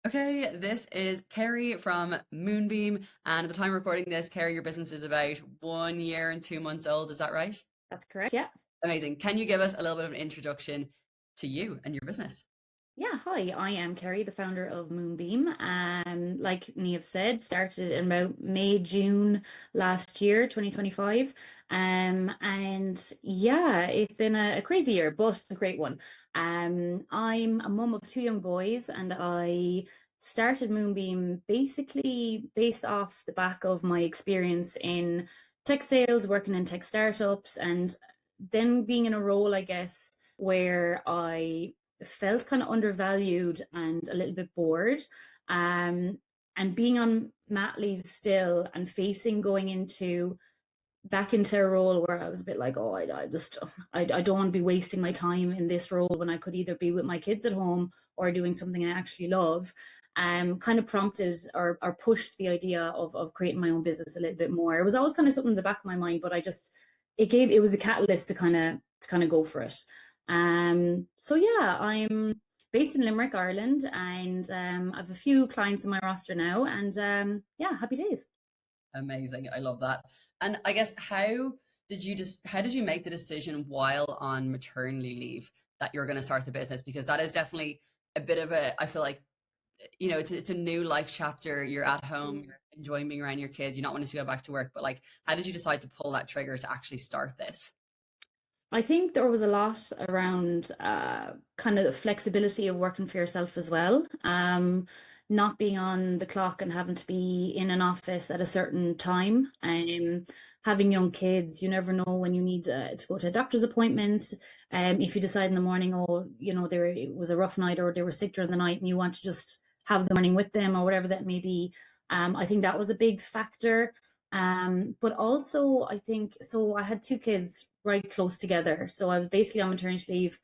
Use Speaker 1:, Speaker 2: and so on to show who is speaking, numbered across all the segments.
Speaker 1: Okay, this is Kerry from Moonebeam, and at the time of recording this, Kerry, your business is about 1 year and 2 months old. Is that right?
Speaker 2: That's correct. Yeah.
Speaker 1: Amazing. Can you give us a little bit of an introduction to you and your business?
Speaker 2: Yeah. Hi, I am Kerry, the founder of Moonbeam. Like Niamh said, started in about May, June last year, 2025. And yeah, it's been a crazy year, but a great one. I'm a mum of two young boys, and I started Moonbeam basically based off the back of my experience in tech sales, working in tech startups, and then being in a role, I guess, where I felt kind of undervalued and a little bit bored. Um, and being on mat leave still and facing going into back into a role where I was a bit like, oh, I don't want to be wasting my time in this role when I could either be with my kids at home or doing something I actually love. Kind of prompted or pushed the idea of creating my own business a little bit more. It was always kind of something in the back of my mind, but it was a catalyst to kind of go for it. So yeah, I'm based in Limerick, Ireland, and I have a few clients in my roster now, and yeah, happy days.
Speaker 1: Amazing. I love that. And I guess how did you make the decision while on maternity leave that you're going to start the business? Because that is definitely a bit of I feel like, it's a new life chapter. You're at home, you're enjoying being around your kids, you're not wanting to go back to work, but like, how did you decide to pull that trigger to actually start this?
Speaker 2: I think there was a lot around kind of the flexibility of working for yourself as well. Not being on the clock and having to be in an office at a certain time. Having young kids, you never know when you need to go to a doctor's appointment. If you decide in the morning, oh, it was a rough night or they were sick during the night and you want to just have the morning with them or whatever that may be. I think that was a big factor. But also, I think so. I had two kids right close together. So I was basically on maternity leave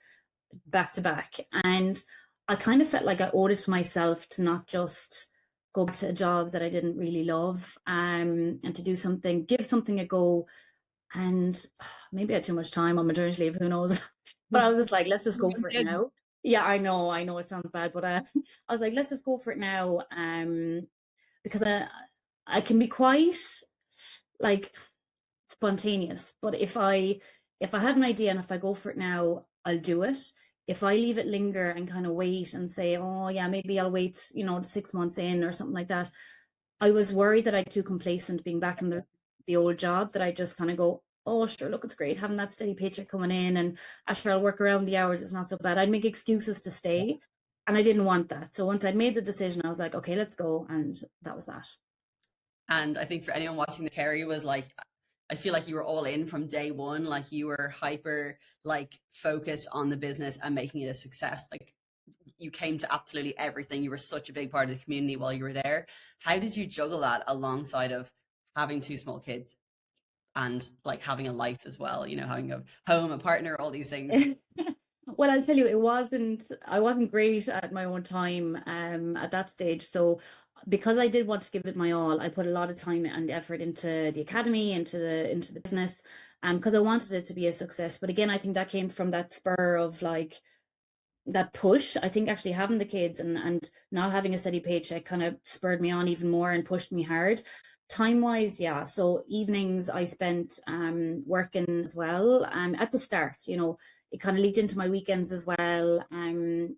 Speaker 2: back to back. And I kind of felt like I owed it to myself to not just go back to a job that I didn't really love, and to do something, give something a go. And maybe I had too much time on maternity leave, who knows? But I was just like, let's just go for it
Speaker 1: Kids.
Speaker 2: now. Yeah, I know it sounds bad, but I was like, let's just go for it now. Because I can be quite like spontaneous. But if I have an idea and if I go for it now, I'll do it. If I leave it linger and kind of wait and say, oh yeah, maybe I'll wait, 6 months in or something like that. I was worried that I'd too complacent being back in the old job that I just kind of go, oh sure, look, it's great having that steady paycheck coming in, and after I'll work around the hours, it's not so bad. I'd make excuses to stay, and I didn't want that. So once I'd made the decision, I was like, okay, let's go, and that was that.
Speaker 1: And I think for anyone watching the Kerry was like, I feel like you were all in from day one. Like you were hyper like focused on the business and making it a success. Like you came to absolutely everything. You were such a big part of the community while you were there. How did you juggle that alongside of having two small kids and like having a life as well? Having a home, a partner, all these things.
Speaker 2: Well, I'll tell you, I wasn't great at my own time at that stage. So because I did want to give it my all, I put a lot of time and effort into the academy, into the business, because I wanted it to be a success. But again, I think that came from that spur of like that push. I think actually having the kids and not having a steady paycheck kind of spurred me on even more and pushed me hard. Time wise, yeah. So evenings I spent working as well. At the start, it kind of leaked into my weekends as well. Kind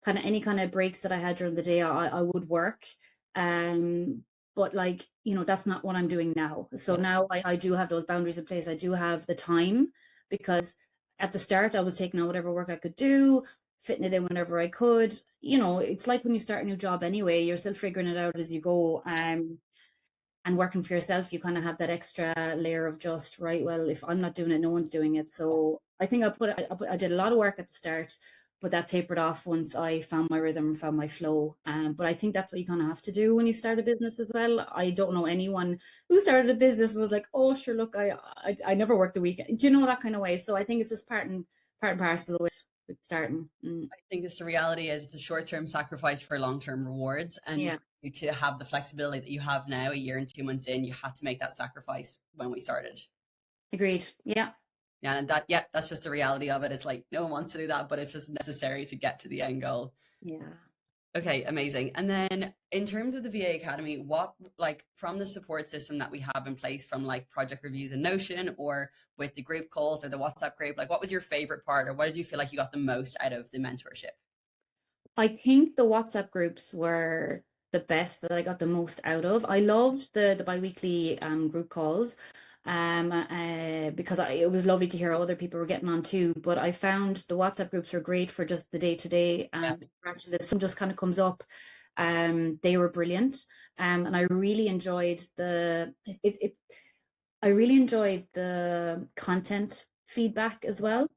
Speaker 2: of any kind of breaks that I had during the day, I would work. Um, but like, that's not what I'm doing now. So
Speaker 1: Yeah.
Speaker 2: now I do have those boundaries in place. I do have the time because at the start I was taking on whatever work I could do, fitting it in whenever I could. It's like when you start a new job anyway, you're still figuring it out as you go. And working for yourself, you kind of have that extra layer of just, right, well, if I'm not doing it, no one's doing it. So I think I did a lot of work at the start, but that tapered off once I found my rhythm and found my flow. But I think that's what you kind of have to do when you start a business as well. I don't know anyone who started a business and was like, oh sure, look, I never worked the weekend, do you know, that kind of way. So I think it's just part and parcel with starting.
Speaker 1: I think it's the reality is it's a short-term sacrifice for long-term rewards. And
Speaker 2: Yeah,
Speaker 1: for you to have the flexibility that you have now, a year and 2 months in, you had to make that sacrifice when we started.
Speaker 2: agreed. Yeah.
Speaker 1: Yeah, and that's just the reality of it. It's like no one wants to do that, but it's just necessary to get to the end goal.
Speaker 2: Yeah.
Speaker 1: Okay, amazing. And then in terms of the VA Academy, what like from the support system that we have in place from like project reviews and Notion or with the group calls or the WhatsApp group, like what was your favorite part or what did you feel like you got the most out of the mentorship?
Speaker 2: I think the WhatsApp groups were the best that I got the most out of. I loved the biweekly group calls because it was lovely to hear how other people were getting on too. But I found the WhatsApp groups were great for just the day-to-day
Speaker 1: Yeah.
Speaker 2: interactions. If something just kind of comes up, they were brilliant. And I really enjoyed I really enjoyed the content feedback as well.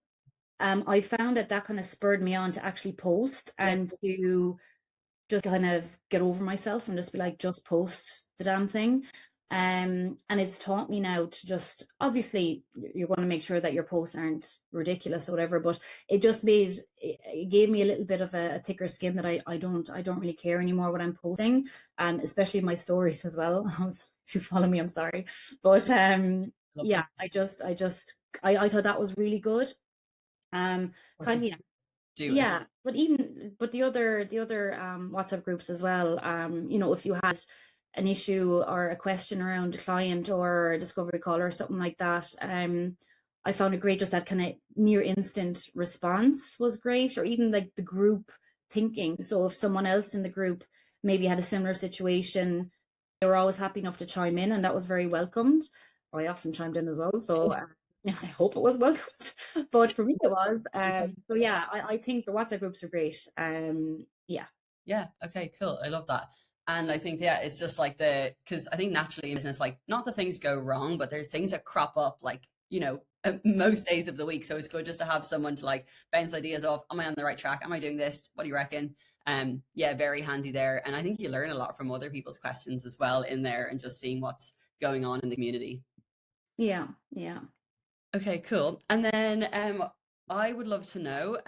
Speaker 2: I found that that kind of spurred me on to actually post
Speaker 1: Yeah.
Speaker 2: and to just kind of get over myself and just be like, just post the damn thing. And it's taught me now to just obviously you're going to make sure that your posts aren't ridiculous or whatever, but it gave me a little bit of a thicker skin that I don't really care anymore what I'm posting, especially my stories as well. If you follow me, I'm sorry, but
Speaker 1: Love
Speaker 2: yeah,
Speaker 1: them.
Speaker 2: I thought that was really good.
Speaker 1: What
Speaker 2: Kind
Speaker 1: did
Speaker 2: of,
Speaker 1: you do it?
Speaker 2: yeah, but the other WhatsApp groups as well. If you had an issue or a question around a client or a discovery call or something like that, I found it great. Just that kind of near instant response was great, or even like the group thinking. So if someone else in the group maybe had a similar situation, they were always happy enough to chime in, and that was very welcomed. I often chimed in as well, so I hope it was welcomed. But for me, it was. So yeah, I think the WhatsApp groups are great. Yeah,
Speaker 1: Yeah. Okay, cool. I love that. And I think, yeah, it's just like because I think naturally in business, like not that things go wrong, but there are things that crop up like, most days of the week. So it's good just to have someone to like bounce ideas off. Am I on the right track? Am I doing this? What do you reckon? Yeah, very handy there. And I think you learn a lot from other people's questions as well in there and just seeing what's going on in the community.
Speaker 2: yeah, yeah.
Speaker 1: Okay, cool. And then I would love to know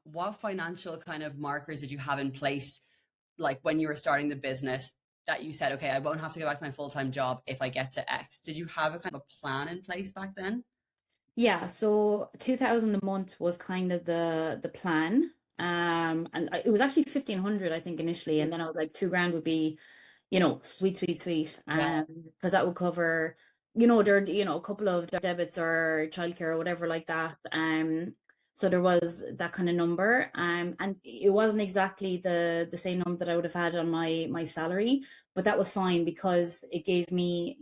Speaker 1: what financial kind of markers did you have in place like when you were starting the business that you said, okay, I won't have to go back to my full-time job if I get to X. Did you have a kind of a plan in place back then?
Speaker 2: Yeah, so 2000 a month was kind of the plan. And it was actually 1500, I think, initially, and then I was like 2 grand would be, sweet, sweet, sweet.
Speaker 1: Yeah,
Speaker 2: Because that would cover, a couple of debits or childcare or whatever like that. So there was that kind of number. And it wasn't exactly the same number that I would have had on my salary, but that was fine because it gave me,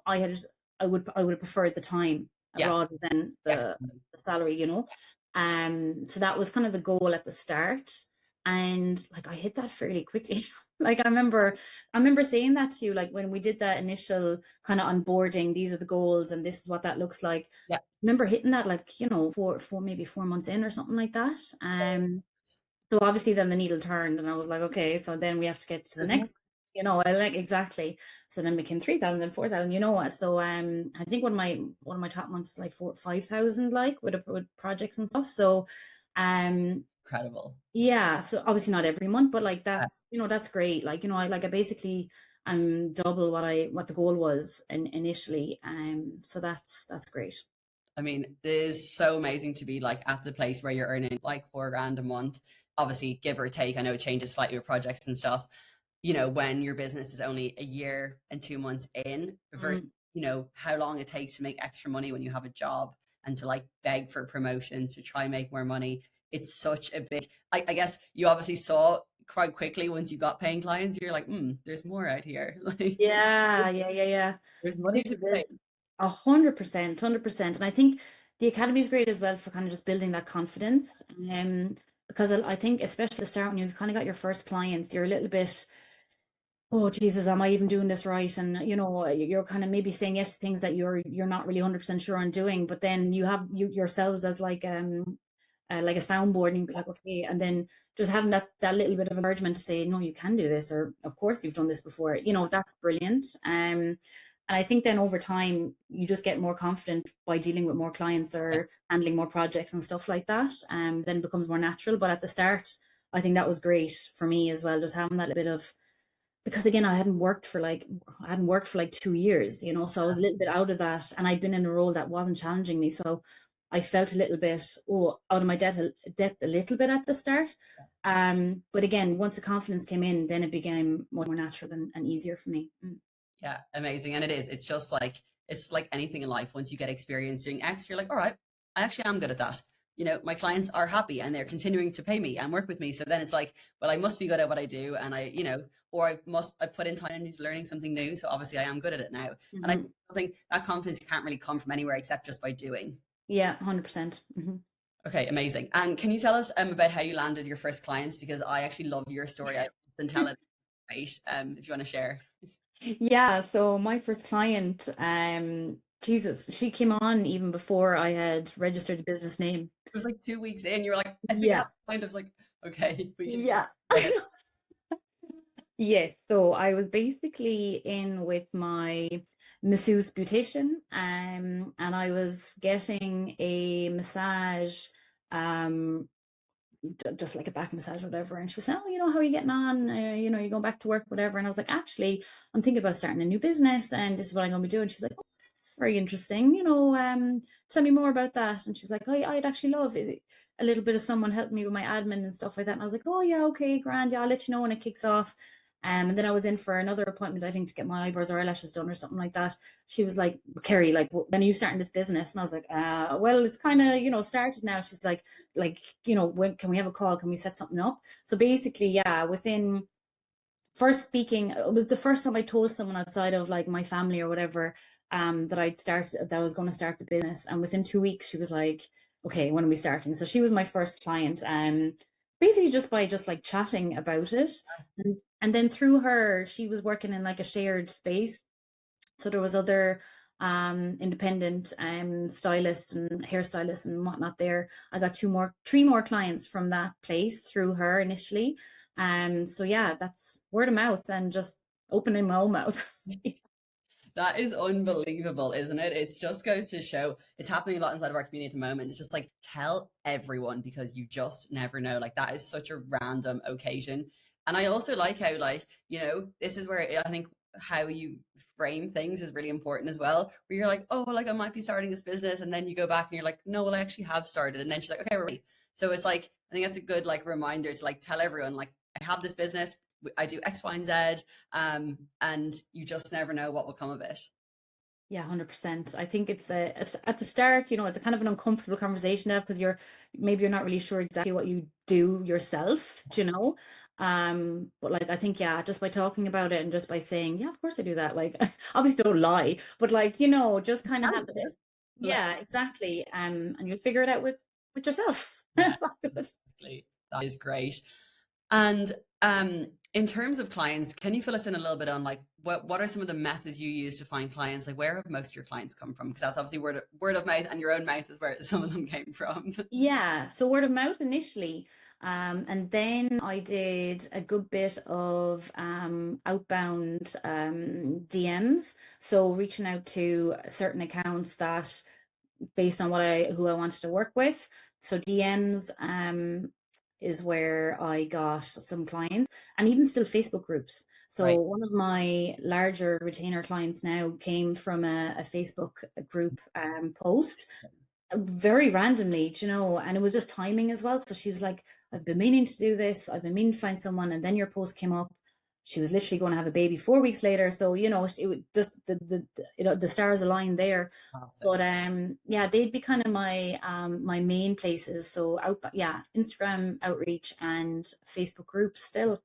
Speaker 2: I would have preferred the time
Speaker 1: yeah,
Speaker 2: rather than
Speaker 1: definitely.
Speaker 2: the salary. So that was kind of the goal at the start. And like I hit that fairly quickly. Like I remember saying that to you, like when we did that initial kind of onboarding, these are the goals and this is what that looks like.
Speaker 1: Yeah.
Speaker 2: I remember hitting that like, maybe 4 months in or something like that. So obviously then the needle turned and I was like, okay, so then we have to get to the
Speaker 1: There's more.
Speaker 2: next, I like exactly. So then became 3,000 and 4,000, you know what? So I think one of my top months was like 5,000, like with projects and stuff. So um
Speaker 1: Incredible.
Speaker 2: yeah, so obviously not every month, but like
Speaker 1: Yeah.
Speaker 2: that's great. Like, I basically double what the goal was initially. So that's great.
Speaker 1: I mean, it is so amazing to be like at the place where you're earning like 4 grand a month. Obviously, give or take. I know it changes slightly with projects and stuff. When your business is only a year and 2 months in versus,
Speaker 2: Mm.
Speaker 1: how long it takes to make extra money when you have a job and to like beg for promotions to try and make more money. It's such a big, I guess you obviously saw quite quickly once you got paying clients, you're like, there's more out here. Like,
Speaker 2: Yeah, yeah, yeah, yeah.
Speaker 1: there's money
Speaker 2: This
Speaker 1: to
Speaker 2: is
Speaker 1: be made.
Speaker 2: it. 100%, 100%. And I think the academy is great as well for kind of just building that confidence. Because I think especially at the start when you've kind of got your first clients, you're a little bit, oh Jesus, am I even doing this right? And you're kind of maybe saying yes to things that you're not really 100% sure on doing, but then you have yourselves as like a soundboard and be like, okay, and then just having that little bit of encouragement to say, no, you can do this, or of course you've done this before. That's brilliant. And I think then over time you just get more confident by dealing with more clients
Speaker 1: Yeah,
Speaker 2: or handling more projects and stuff like that. Then it becomes more natural. But at the start, I think that was great for me as well, just having that bit of, because again I hadn't worked for like 2 years, so I was a little bit out of that and I'd been in a role that wasn't challenging me. So I felt a little bit, out of my depth a little bit at the start. But again, once the confidence came in, then it became more natural and easier for me.
Speaker 1: Yeah, amazing. And it is. It's just like it's like anything in life. Once you get experience doing X, you're like, all right, I actually am good at that. You know, my clients are happy and they're continuing to pay me and work with me. So then it's like, well, I must be good at what I do, and I put in time into learning something new. So obviously, I am good at it now. And I
Speaker 2: Hmm.
Speaker 1: think that confidence can't really come from anywhere except just by doing.
Speaker 2: Yeah, 100%. Hmm.
Speaker 1: Okay, amazing. And can you tell us about how you landed your first clients? Because I actually love your story. I can tell it great. If you want to share.
Speaker 2: Yeah, so my first client, Jesus, she came on even before I had registered the business name.
Speaker 1: It was like 2 weeks in, you were like, I think I have
Speaker 2: Yeah,
Speaker 1: a mind. I was like, okay, we can
Speaker 2: yeah.
Speaker 1: go ahead.
Speaker 2: Yes, so I was basically in with my masseuse beautician, and I was getting a massage, um, just like a back massage, or whatever. And she was saying, "Oh, how are you getting on? You going back to work, whatever." And I was like, "Actually, I'm thinking about starting a new business, and this is what I'm going to be doing." She's like, "Oh, that's very interesting. Tell me more about that." And she's like, "Oh, I'd actually love it, a little bit of someone helping me with my admin and stuff like that." And I was like, "Oh yeah, okay, grand. Yeah, I'll let you know when it kicks off." And then I was in for another appointment, I think, to get my eyebrows or eyelashes done or something like that. She was like, "Kerry, like, when are you starting this business?" And I was like, well, it's kind of, started now. She's like, when can we have a call? Can we set something up? So basically, yeah, within first speaking, it was the first time I told someone outside of like my family or whatever, that I was going to start the business. And within 2 weeks, she was like, "Okay, when are we starting?" So she was my first client. Basically just by just like chatting about it. And then through her, she was working in like a shared space. So there was other independent stylists and hairstylists and whatnot there. I got three more clients from that place through her initially. So yeah, that's word of mouth and just opening my own mouth.
Speaker 1: That is unbelievable, isn't it? It just goes to show it's happening a lot inside of our community at the moment. It's just like tell everyone because you just never know. Like that is such a random occasion. And I also like how this is where I think how you frame things is really important as well. Where you're like, oh, like I might be starting this business, and then you go back and you're like, no, well, I actually have started. And then she's like, okay, we're ready. So it's like I think that's a good like reminder to like tell everyone like I have this business. I do X, Y, and Z, and you just never know what will come of it.
Speaker 2: Yeah, 100%. I think it's at the start, it's a kind of an uncomfortable conversation to have because maybe you're not really sure exactly what you do yourself, you know. But like I think, yeah, just by talking about it and just by saying, yeah, of course I do that. Like obviously don't lie, but like, just kind of have it.
Speaker 1: Like,
Speaker 2: Yeah, exactly. And you'll figure it out with yourself.
Speaker 1: yeah, exactly. That is great. And in terms of clients, can you fill us in a little bit on like what are some of the methods you use to find clients? Like where have most of your clients come from? Because that's obviously word of mouth, and your own mouth is where some of them came from.
Speaker 2: Yeah, so word of mouth initially. And then I did a good bit of outbound DMs. So reaching out to certain accounts that based on who I wanted to work with. So DMs is where I got some clients, and even still Facebook groups. So
Speaker 1: Right.
Speaker 2: one of my larger retainer clients now came from a Facebook group post very randomly, and it was just timing as well. So she was like, "I've been meaning to do this. I've been meaning to find someone," and then your post came up. She was literally going to have a baby 4 weeks later. So it was just the stars aligned there.
Speaker 1: Fantastic.
Speaker 2: But yeah, they'd be kind of my main places. So yeah, Instagram outreach and Facebook groups still.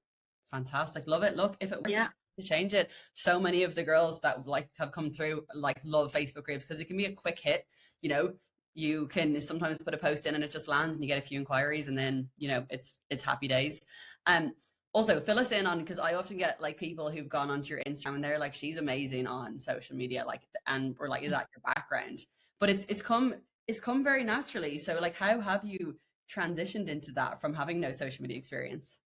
Speaker 1: Fantastic. Love it. Look, if it works,
Speaker 2: Yeah.
Speaker 1: to change it. So many of the girls that like have come through like love Facebook groups because it can be a quick hit. You know, you can sometimes put a post in and it just lands and you get a few inquiries and then, it's happy days. Um Also fill us in on because I often get like people who've gone onto your Instagram and they're like, she's amazing on social media, like and we're like, is that your background? But it's come very naturally. So like how have you transitioned into that from having no social media experience?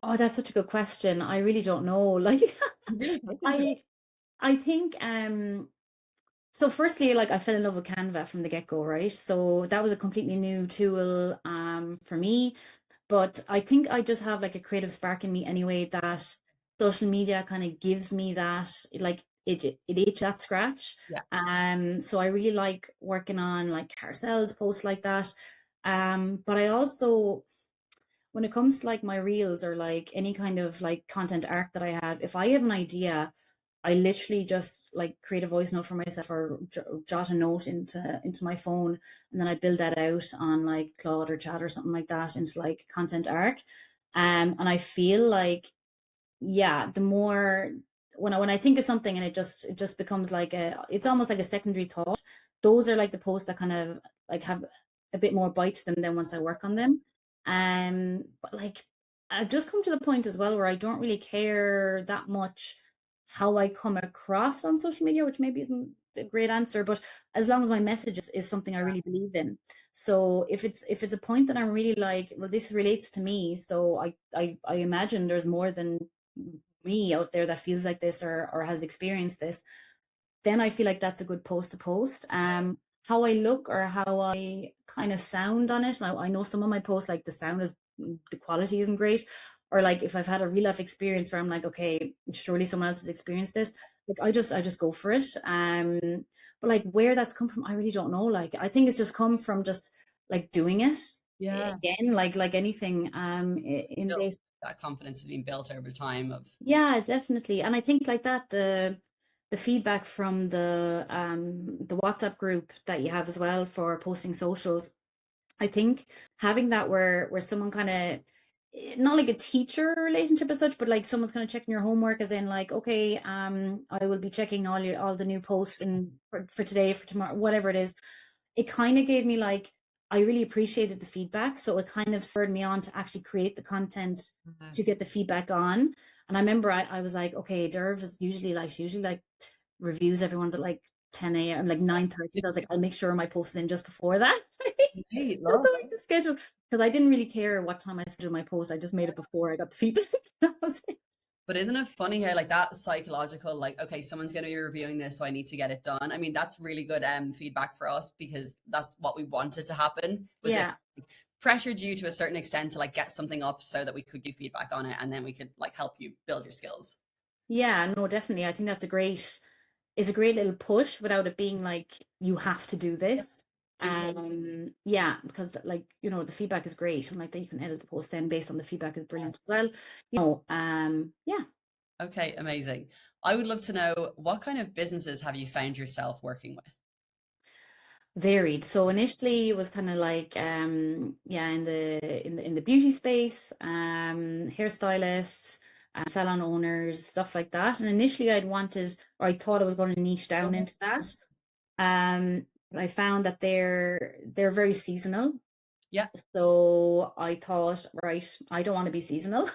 Speaker 2: Oh, that's such a good question. I really don't know. Like,
Speaker 1: Really look into it.
Speaker 2: I I think so firstly, like I fell in love with Canva from the get-go, right? So that was a completely new tool for me. But I think I just have like a creative spark in me anyway that social media kind of gives me that. Like it itches that scratch.
Speaker 1: Yeah.
Speaker 2: So I really like working on like carousels, posts like that. But I also, when it comes to like my reels or like any kind of like content arc that I have, if I have an idea, I literally just like create a voice note for myself or jot a note into my phone, and then I build that out on like Claude or Chat or something like that into like content arc. And I feel like, yeah, the more, when I think of something and it just becomes like it's almost like a secondary thought. Those are like the posts that kind of like have a bit more bite to them than once I work on them. But like I've just come to the point as well where I don't really care that much how I come across on social media, which maybe isn't a great answer, but as long as my message is something I really believe in. So if it's a point that I'm really like, well, this relates to me, so I imagine there's more than me out there that feels like this or has experienced this, then I feel like that's a good post to post. How I look or how I kind of sound on it. Now I know some of my posts, like the quality isn't great, or like if I've had a real life experience where I'm like, okay, surely someone else has experienced this. Like I just go for it. But like where that's come from, I really don't know. Like I think it's just come from just like doing it
Speaker 1: Yeah.
Speaker 2: again, like anything. In
Speaker 1: Built,
Speaker 2: this,
Speaker 1: that confidence has been built over time of,
Speaker 2: yeah, definitely. And I think like that the feedback from the WhatsApp group that you have as well for posting socials, I think having that where someone kind of, not like a teacher relationship as such, but like someone's kind of checking your homework, as in like, okay, I will be checking all the new posts and for today, for tomorrow, whatever it is. It kind of gave me like, I really appreciated the feedback. So it kind of spurred me on to actually create the content to get the feedback on. And I remember I was like, okay, Derv is she usually like reviews everyone's at like 10 a.m., like 9:30. So I was like, I'll make sure my post is in just before that.
Speaker 1: hey,
Speaker 2: Just
Speaker 1: love.
Speaker 2: so I just schedule, because I didn't really care what time I scheduled my post. I just made it before I got the feedback. That was it.
Speaker 1: But isn't it funny how like that psychological, like, okay, someone's going to be reviewing this, so I need to get it done. I mean, that's really good feedback for us because that's what we wanted to happen. Was it
Speaker 2: Yeah.
Speaker 1: pressured you to a certain extent to like get something up so that we could give feedback on it and then we could like help you build your skills?
Speaker 2: Yeah, no, definitely. I think that's a great little push without it being like you have to do
Speaker 1: Yeah.
Speaker 2: this.
Speaker 1: Do
Speaker 2: Yeah, because like, the feedback is great. And like that you can edit the post then based on the feedback is brilliant as well. Yeah.
Speaker 1: okay, amazing. I would love to know what kind of businesses have you found yourself working with?
Speaker 2: Varied. So initially it was kind of like yeah, in the beauty space, hairstylists, salon owners, stuff like that. And initially I'd wanted, or I thought I was going to niche down into that. But I found that they're very seasonal.
Speaker 1: Yeah.
Speaker 2: So I thought, right, I don't want to be seasonal.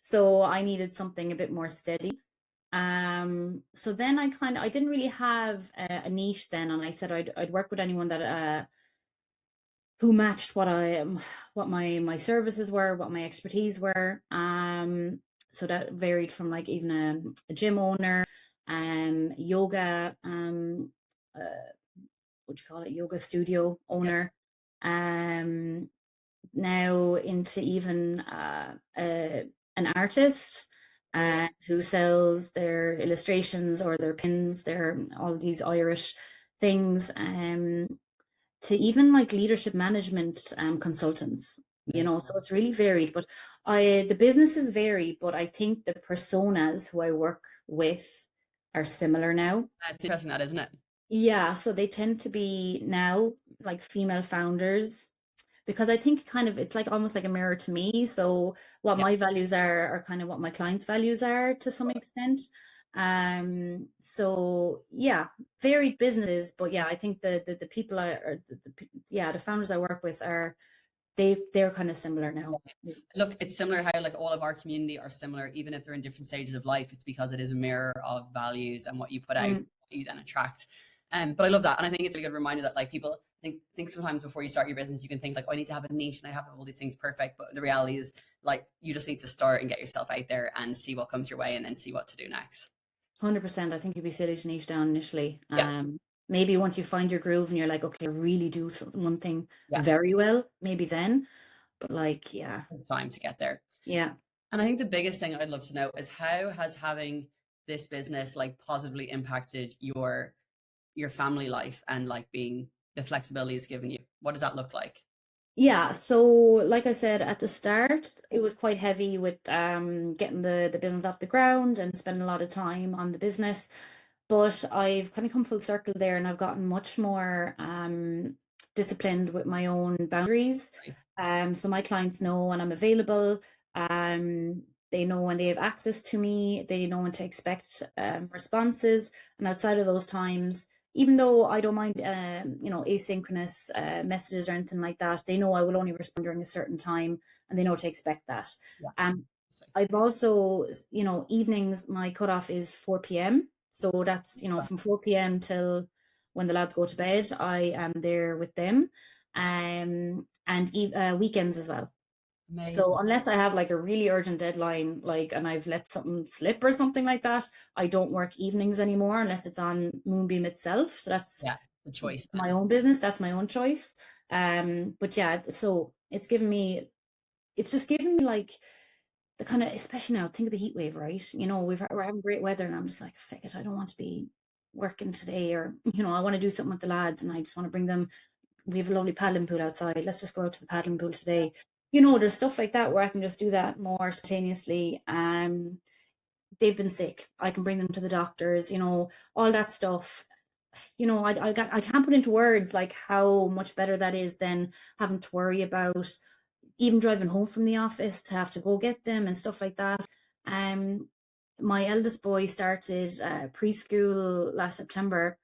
Speaker 2: So I needed something a bit more steady. So then I didn't really have a niche then, and I said I'd work with anyone that who matched what my services were, what my expertise were. So that varied from like even a gym owner, yoga, what do you call it, yoga studio
Speaker 1: Yeah.
Speaker 2: owner, um, now into even an artist who sells their illustrations or their pins, their all these Irish things, to even like leadership management consultants. So it's really varied. But the businesses vary, but I think the personas who I work with are similar now.
Speaker 1: It's interesting that, isn't it?
Speaker 2: Yeah, so they tend to be now like female founders, because I think kind of it's like almost like a mirror to me. So what
Speaker 1: Yeah.
Speaker 2: my values are kind of what my clients' values are to some extent. So yeah, varied businesses, but yeah, I think the people yeah, the founders I work with they're kind of similar now.
Speaker 1: Look, it's similar how like all of our community are similar, even if they're in different stages of life. It's because it is a mirror of values and what you put out,
Speaker 2: Mm,
Speaker 1: what you then attract. But I love that, and I think it's a good reminder that like people think sometimes before you start your business, you can think like, oh, I need to have a niche and I have all these things perfect. But the reality is, like, you just need to start and get yourself out there and see what comes your way, and then see what to do next.
Speaker 2: 100%. I think you'd be silly to niche down initially.
Speaker 1: Yeah,
Speaker 2: Maybe once you find your groove and you're like, okay, I really do one thing
Speaker 1: yeah,
Speaker 2: very well, maybe then. But like, yeah,
Speaker 1: it's time to get there.
Speaker 2: yeah.
Speaker 1: And I think the biggest thing I'd love to know is how has having this business like positively impacted your family life and like being the flexibility it's given you? What does that look like?
Speaker 2: Yeah, so like I said at the start, it was quite heavy with getting the business off the ground and spending a lot of time on the business. But I've kind of come full circle there and I've gotten much more disciplined with my own boundaries.
Speaker 1: Right.
Speaker 2: So my clients know when I'm available. Um, they know when they have access to me. They know when to expect responses. And outside of those times, even though I don't mind, asynchronous messages or anything like that, they know I will only respond during a certain time, and they know to expect that.
Speaker 1: Yeah.
Speaker 2: Um,
Speaker 1: So,
Speaker 2: I've also, evenings, my cutoff is 4 p.m. So that's, from 4 p.m. till when the lads go to bed, I am there with them. And weekends as well. So
Speaker 1: amazing.
Speaker 2: unless I have like a really urgent deadline, like, and I've let something slip or something like that, I don't work evenings anymore unless it's on Moonbeam itself. So that's
Speaker 1: Yeah, the choice
Speaker 2: my
Speaker 1: then.
Speaker 2: own business. That's my own choice. But yeah, so it's just given me like the kind of, especially now, think of the heat wave, right? We're having great weather, and I'm just like, fuck it, I don't want to be working today, or I want to do something with the lads, and I just want to bring them. We have a lovely paddling pool outside. Let's just go out to the paddling pool today. There's stuff like that where I can just do that more spontaneously. They've been sick. I can bring them to the doctors. All that stuff. I can't put into words like how much better that is than having to worry about even driving home from the office to have to go get them and stuff like that. Um, my eldest boy started preschool last September.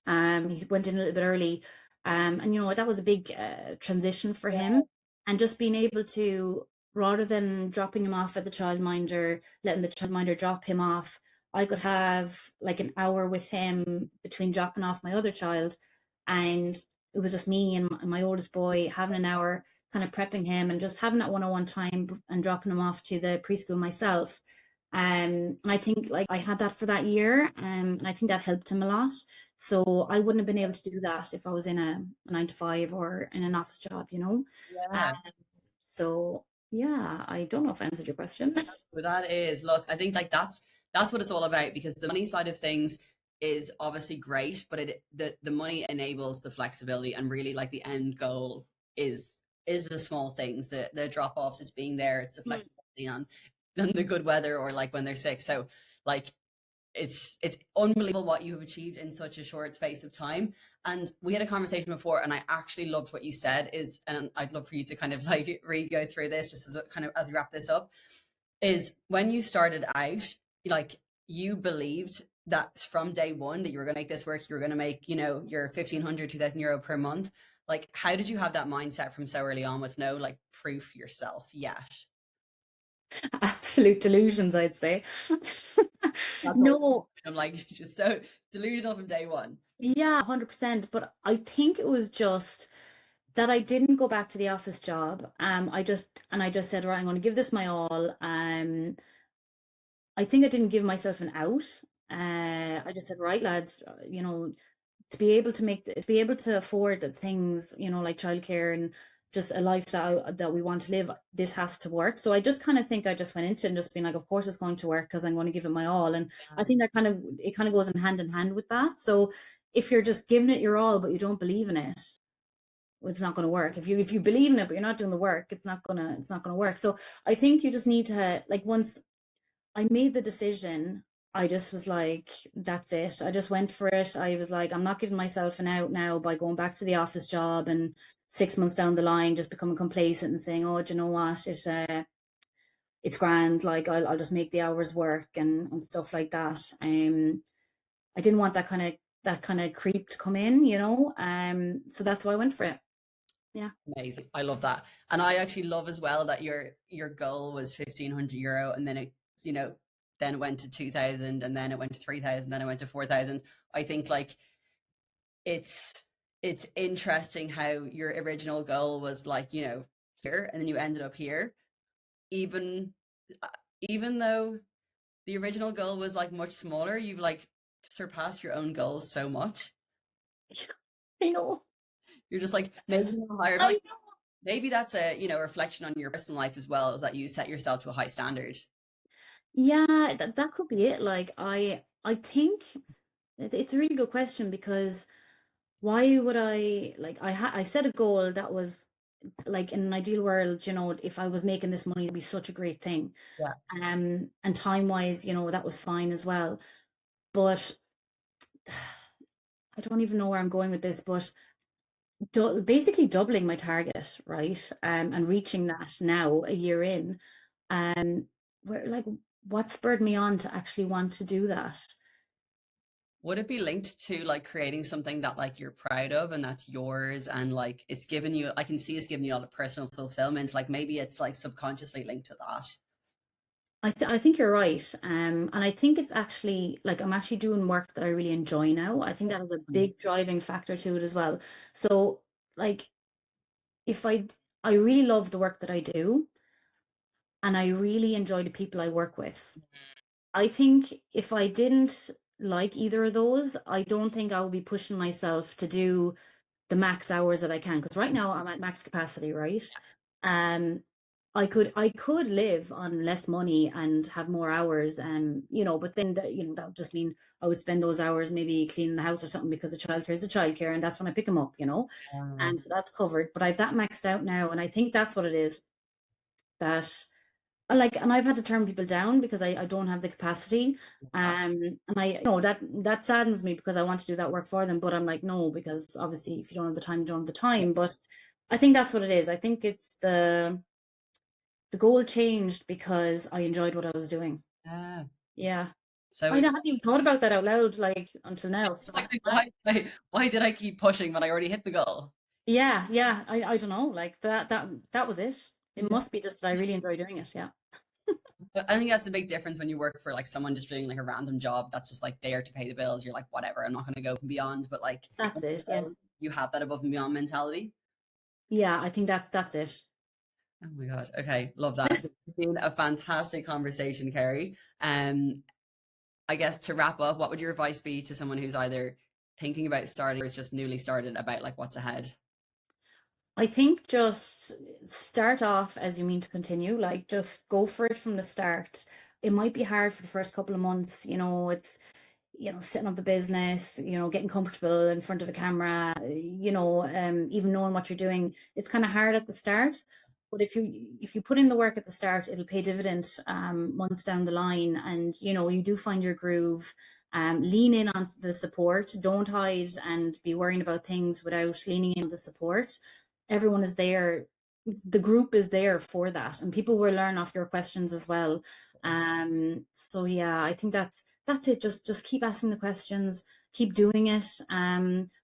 Speaker 2: He went in a little bit early, and that was a big transition for
Speaker 1: Yeah.
Speaker 2: him. And just being able to, rather than dropping him off at the childminder, letting the childminder drop him off, I could have like an hour with him between dropping off my other child, and it was just me and my oldest boy having an hour, kind of prepping him and just having that one-on-one time and dropping him off to the preschool myself. And I think like I had that for that year, and I think that helped him a lot. So I wouldn't have been able to do that if I was in a 9 to 5 or in an office job. Um,
Speaker 1: Yeah.
Speaker 2: so yeah, I don't know if I answered your question.
Speaker 1: But that is, look, I think like that's what it's all about, because the money side of things is obviously great, but the money enables the flexibility, and really like the end goal is the small things, the drop offs, it's being there, it's the
Speaker 2: Mm.
Speaker 1: flexibility on the good weather or like when they're sick. So like it's unbelievable what you have achieved in such a short space of time. And we had a conversation before, and I actually loved what you said is, and I'd love for you to kind of like re-go through this just as a, kind of as we wrap this up, is when you started out, like you believed that from day one that you were going to make this work, you were going to make, your 1,500, 2,000 euro per month. Like, how did you have that mindset from so early on with no like proof yourself yet?
Speaker 2: Absolute delusions, I'd say.
Speaker 1: That's always,
Speaker 2: No,
Speaker 1: I'm like just so delusional from day one.
Speaker 2: yeah, 100%. But I think it was just that I didn't go back to the office job. I just said, right, I'm going to give this my all. I think I didn't give myself an out. I just said, right, lads, to be able to afford the things, like childcare and just a life that we want to live, this has to work. So I just kind of think I just went into it and just being like, of course it's going to work because I'm going to give it my all. And I
Speaker 1: Yeah.
Speaker 2: think it kind of goes in hand with that. So if you're just giving it your all, but you don't believe in it, it's not going to work. If you believe in it, but you're not doing the work, it's not gonna work. So I think you just need to, like, once I made the decision, I just was like, that's it. I just went for it. I was like, I'm not giving myself an out now by going back to the office job and 6 months down the line just becoming complacent and saying, oh, do you know what? It's grand. Like I'll just make the hours work and stuff like that. I didn't want that kind of creep to come in, so that's why I went for it. Yeah.
Speaker 1: Amazing. I love that. And I actually love as well that your goal was 1,500 euro, and then then it went to 2,000, and then it went to 3,000, then it went to 4,000. I think like it's it's interesting how your original goal was like, here, and then you ended up here. Even uh, even though the original goal was like much smaller, you've like surpassed your own goals so much.
Speaker 2: I know.
Speaker 1: You're just like making them higher.
Speaker 2: I
Speaker 1: Like maybe that's a reflection on your personal life as well, is that you set yourself to a high standard.
Speaker 2: Yeah, that could be it. Like I think it's a really good question because why would I like I set a goal that was like in an ideal world, if I was making this money, it'd be such a great thing.
Speaker 1: Yeah.
Speaker 2: And time wise, that was fine as well. But I don't even know where I'm going with this, but basically doubling my target, right? And reaching that now a year in, where like what spurred me on to actually want to do that?
Speaker 1: Would it be linked to like creating something that like you're proud of and that's yours and like it's given you, I can see it's giving you a lot of personal fulfillment. Like maybe it's like subconsciously linked to that.
Speaker 2: I think you're right. And I think it's actually like I'm actually doing work that I really enjoy now. I think that is a
Speaker 1: Mm.
Speaker 2: big driving factor to it as well. So like if I really love the work that I do and I really enjoy the people I work with. I think if I didn't like either of those, I don't think I would be pushing myself to do the max hours that I can. Because right now I'm at max capacity, right? Um, I could live on less money and have more hours, but then that would just mean I would spend those hours maybe cleaning the house or something because the childcare is a childcare, and that's when I pick them up.
Speaker 1: Uh,
Speaker 2: And so that's covered. But I've that maxed out now, and I think that's what it is that and I've had to turn people down because I don't have the capacity. And I know that saddens me because I want to do that work for them, but I'm like, no, because obviously if you don't have the time, you don't have the
Speaker 1: yeah.
Speaker 2: time. But I think that's what it is. I think it's the goal changed because I enjoyed what I was doing.
Speaker 1: Yeah.
Speaker 2: Yeah.
Speaker 1: So
Speaker 2: I
Speaker 1: it's
Speaker 2: hadn't even thought about that out loud like until now. So
Speaker 1: like, why did I keep pushing when I already hit the goal?
Speaker 2: yeah, yeah. I don't know. Like that was it. It
Speaker 1: Yeah.
Speaker 2: must be just that I really enjoy doing it. Yeah.
Speaker 1: But I think that's a big difference when you work for like someone just doing like a random job that's just like there to pay the bills. You're like, whatever, I'm not going to go beyond. But like,
Speaker 2: That's it. Yeah.
Speaker 1: you have that above and beyond mentality.
Speaker 2: Yeah, I think that's it.
Speaker 1: Oh my God. Okay. Love that. It's been a fantastic conversation, Kerry. I guess to wrap up, what would your advice be to someone who's either thinking about starting or is just newly started about like what's ahead?
Speaker 2: I think just start off as you mean to continue, like just go for it from the start. It might be hard for the first couple of months, it's setting up the business, getting comfortable in front of a camera, even knowing what you're doing. It's kind of hard at the start, but if you put in the work at the start, it'll pay dividend months down the line, and you do find your groove. Lean in on the support. Don't hide and be worrying about things without leaning in on the support. Everyone is there. The group is there for that, and people will learn off your questions as well. So yeah, I think that's it. Just keep asking the questions, keep doing it.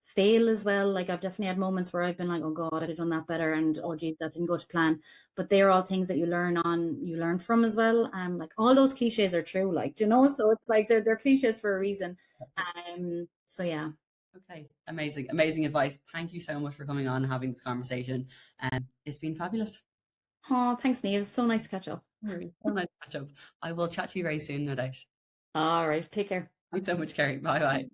Speaker 2: Fail as well. Like I've definitely had moments where I've been like, oh God, I could have done that better, and oh geez, that didn't go to plan. But they're all things that you learn from as well. Like all those cliches are true, like so it's like they're cliches for a reason. So yeah.
Speaker 1: Okay, amazing, amazing advice. Thank you so much for coming on and having this conversation. And it's been fabulous.
Speaker 2: Oh, thanks, Neve. It's so nice to catch up.
Speaker 1: No worries. So nice to catch up. I will chat to you very soon, no doubt.
Speaker 2: All right, take care.
Speaker 1: Thanks so much, Kerry. Bye bye.